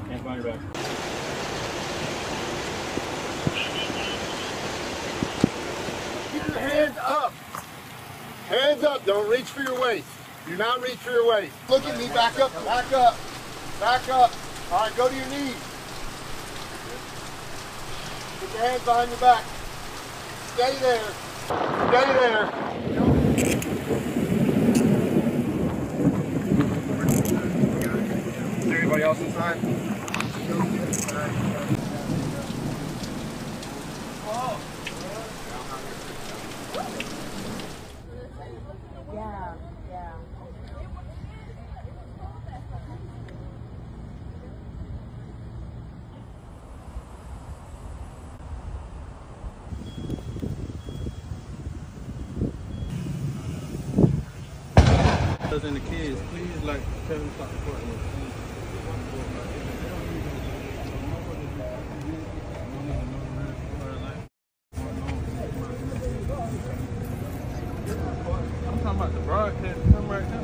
Hands behind your back. Keep your hands up. Hands up. Don't reach for your waist. Do not reach for your waist. Look at me. Back up. Back up. Back up. All right, go to your knees. Put your hands behind your back. Stay there. Stay there. Is there anybody else inside? Yeah, yeah. And the kids, please, like, tell them to stop recording. I'm talking about the broadcast. Come right now.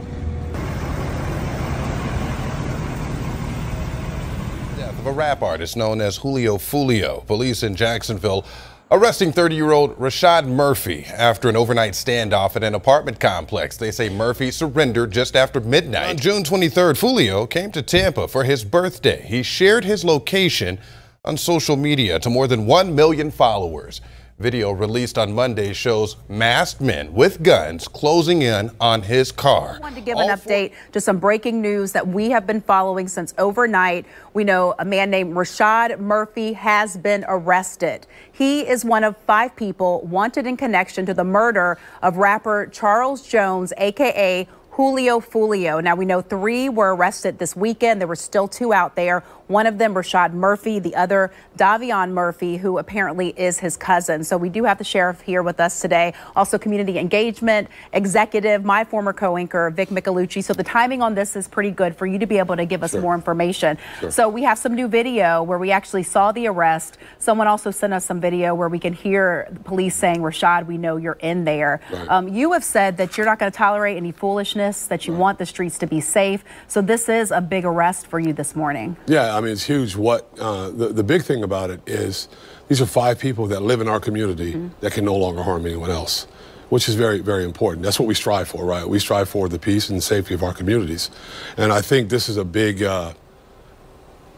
Death of a rap artist known as Julio Foolio. Police in Jacksonville arresting 30-year-old Rashad Murphy after an overnight standoff at an apartment complex. They say Murphy surrendered just after midnight. On June 23rd, Foolio came to Tampa for his birthday. He shared his location on social media to more than 1 million followers. Video released on Monday shows masked men with guns closing in on his car. I wanted to give an update to some breaking news that we have been following since overnight. We know a man named Rashad Murphy has been arrested. He is one of 5 people wanted in connection to the murder of rapper Charles Jones, a.k.a. Julio Foolio. Now, we know 3 were arrested this weekend. There were still 2 out there. One of them, Rashad Murphy, the other, Davion Murphy, who apparently is his cousin. So we do have the sheriff here with us today. Also, community engagement executive, my former co-anchor, Vic Michelucci. So the timing on this is pretty good for you to be able to give us more information. So we have some new video where we actually saw the arrest. Someone also sent us some video where we can hear the police saying, Rashad, we know you're in there. You have said that you're not going to tolerate any foolishness, that you want the streets to be safe. So this is a big arrest for you this morning. Yeah, I mean, it's huge. What the big thing about it is these are 5 people that live in our community that can no longer harm anyone else, which is very, very important. That's what we strive for, right? We strive for the peace and safety of our communities. And I think this is a big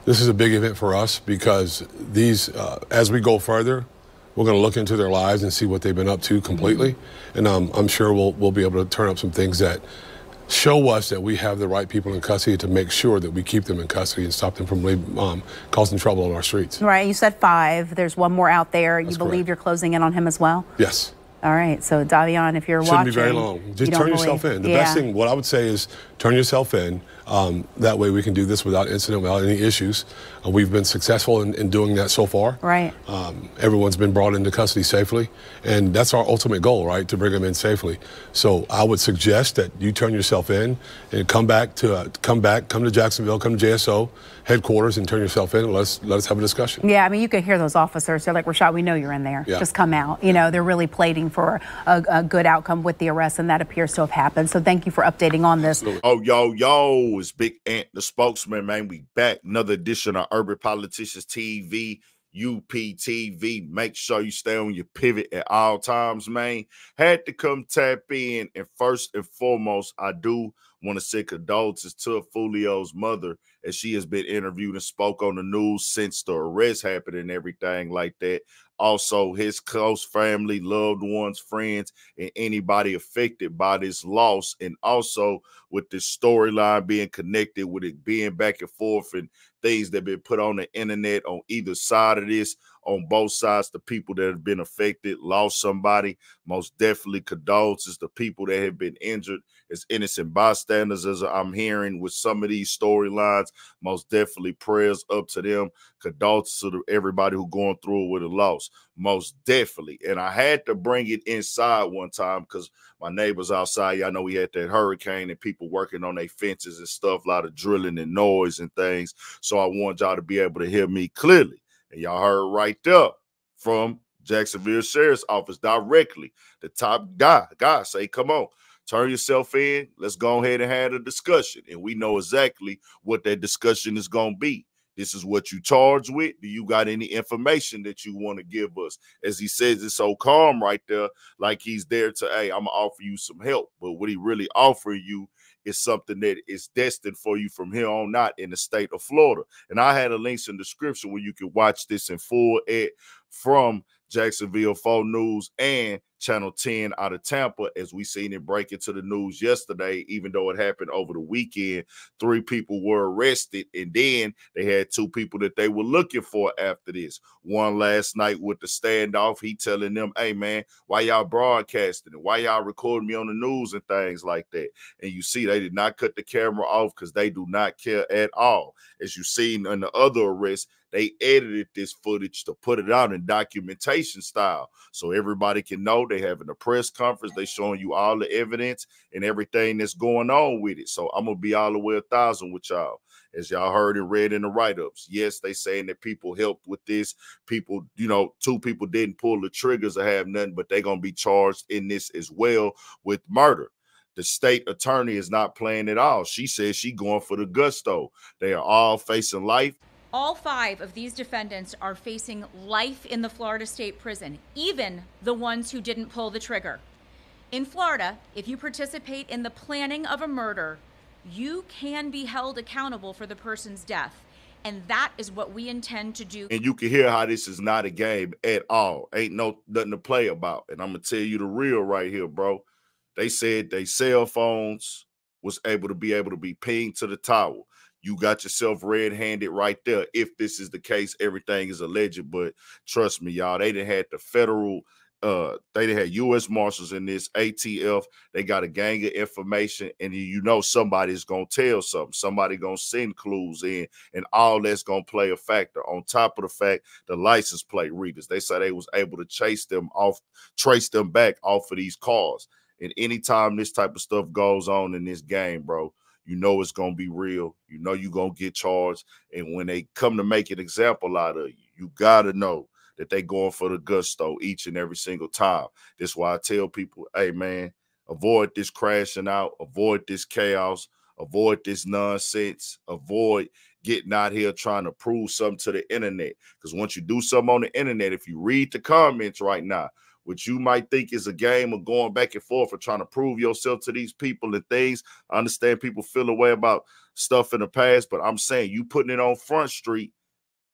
event for us because these, as we go further, we're going to look into their lives and see what they've been up to completely. And I'm sure we'll be able to turn up some things that show us that we have the right people in custody to make sure that we keep them in custody and stop them from causing trouble on our streets. Right. You said 5. There's one more out there. That's you believe correct. You're closing in on him as well? Yes. All right. So, Davion, if you're Shouldn't watching. be very long. Just turn yourself in. The best thing, what I would say is turn yourself in. That way we can do this without incident, without any issues. We've been successful in doing that so far. Right. Everyone's been brought into custody safely. And that's our ultimate goal, right, to bring them in safely. So I would suggest that you turn yourself in and come to Jacksonville, come to JSO headquarters and turn yourself in and let us have a discussion. Yeah, I mean, you can hear those officers. They're like, Rashad, we know you're in there. Yeah. Just come out. You know, they're really pleading for a good outcome with the arrest, and that appears to have happened. So thank you for updating on this. Oh, yo, it's Big Ant, the spokesman, man. We back. Another edition of Urban Politicians TV, UPTV. Make sure you stay on your pivot at all times, man. Had to come tap in. And first and foremost, I do want to say condolences to Foolio's mother as she has been interviewed and spoke on the news since the arrest happened and everything like that. Also, his close family, loved ones, friends, and anybody affected by this loss. And also with this storyline being connected with it being back and forth and things that have been put on the internet on either side of this, on both sides, the people that have been affected, lost somebody, most definitely condolences to people that have been injured as innocent bystanders, as I'm hearing with some of these storylines. Most definitely prayers up to them. Condolences to everybody who going through it with a loss. Most definitely. And I had to bring it inside one time because my neighbors outside, y'all know we had that hurricane and people working on their fences and stuff, a lot of drilling and noise and things. So I want y'all to be able to hear me clearly. And y'all heard right there from Jacksonville Sheriff's Office directly. The top guy say, come on, turn yourself in. Let's go ahead and have a discussion. And we know exactly what that discussion is going to be. This is what you charged with. Do you got any information that you want to give us? As he says, it's so calm right there, like he's there to, hey, I'm going to offer you some help. But what he really offering you is something that is destined for you from here on out in the state of Florida. And I had a links in the description where you can watch this in full from Jacksonville 4 News and Channel 10 out of Tampa, as we seen it break into the news yesterday. Even though it happened over the weekend, 3 people were arrested, and then they had 2 people that they were looking for after this. One last night with the standoff, he telling them, hey man, why y'all broadcasting it? Why y'all recording me on the news and things like that? And you see they did not cut the camera off because they do not care at all. As you seen in the other arrest, they edited this footage to put it out in documentation style so everybody can know. They having a press conference. They showing you all the evidence and everything that's going on with it. So I'm going to be all the way 1,000 with y'all. As y'all heard and read in the write-ups, yes, they saying that people helped with this. People, 2 people didn't pull the triggers or have nothing, but they're going to be charged in this as well with murder. The state attorney is not playing at all. She says she going for the gusto. They are all facing life. All 5 of these defendants are facing life in the Florida State Prison, even the ones who didn't pull the trigger. In Florida, if you participate in the planning of a murder, you can be held accountable for the person's death. And that is what we intend to do. And you can hear how this is not a game at all. Ain't nothing to play about. And I'm going to tell you the real right here, bro. They said they cell phones was able to be pinged to the tower. You got yourself red-handed right there. If this is the case, everything is alleged. But trust me, y'all, they done had the federal, they done had U.S. Marshals in this, ATF. They got a gang of information, and somebody's going to tell something. Somebody going to send clues in, and all that's going to play a factor. On top of the fact, the license plate readers, they said they was able to trace them back off of these cars. And anytime this type of stuff goes on in this game, bro, it's going to be real. You're going to get charged. And when they come to make an example out of you, you got to know that they going for the gusto each and every single time. That's why I tell people, hey, man, avoid this crashing out, avoid this chaos, avoid this nonsense, avoid getting out here trying to prove something to the internet. Because once you do something on the internet, if you read the comments right now, which you might think is a game of going back and forth or trying to prove yourself to these people and things. I understand people feel a way about stuff in the past, but I'm saying you putting it on Front Street,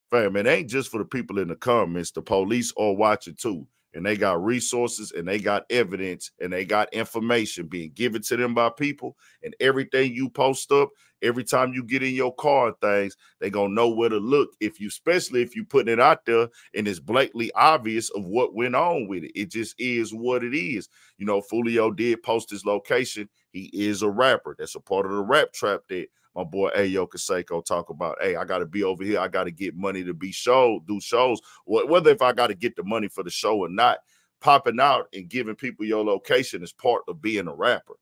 fam, it ain't just for the people in the comments. The police are watching too. And they got resources and they got evidence and they got information being given to them by people. And everything you post up, every time you get in your car and things, they going to know where to look. Especially if you putting it out there and it's blatantly obvious of what went on with it. It just is what it is. Foolio did post his location. He is a rapper. That's a part of the rap trap that my boy Ayo Kaseko talk about. Hey, I got to be over here. I got to get money to do shows. Whether if I got to get the money for the show or not, popping out and giving people your location is part of being a rapper.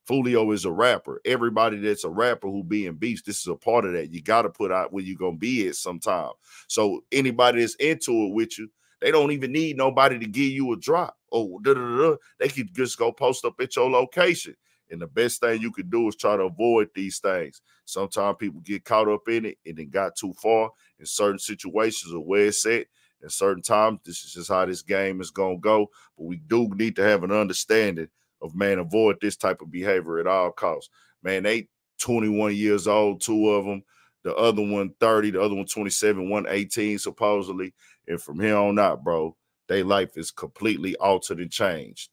Foolio is a rapper. Everybody that's a rapper who be in beefs, this is a part of that. You got to put out where you're going to be at sometime. So anybody that's into it with you, they don't even need nobody to give you a drop. They could just go post up at your location. And the best thing you could do is try to avoid these things. Sometimes people get caught up in it and then got too far in certain situations of where it's at. And certain times, this is just how this game is going to go. But we do need to have an understanding of, man, avoid this type of behavior at all costs. Man, they 21 years old, 2 of them. The other one 30, the other one 27, one 18 supposedly. And from here on out, bro, their life is completely altered and changed.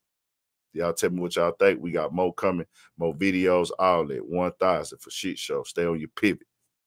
Y'all tell me what y'all think. We got more coming, more videos, all that. 1,000 for Shit Show. Stay on your pivot.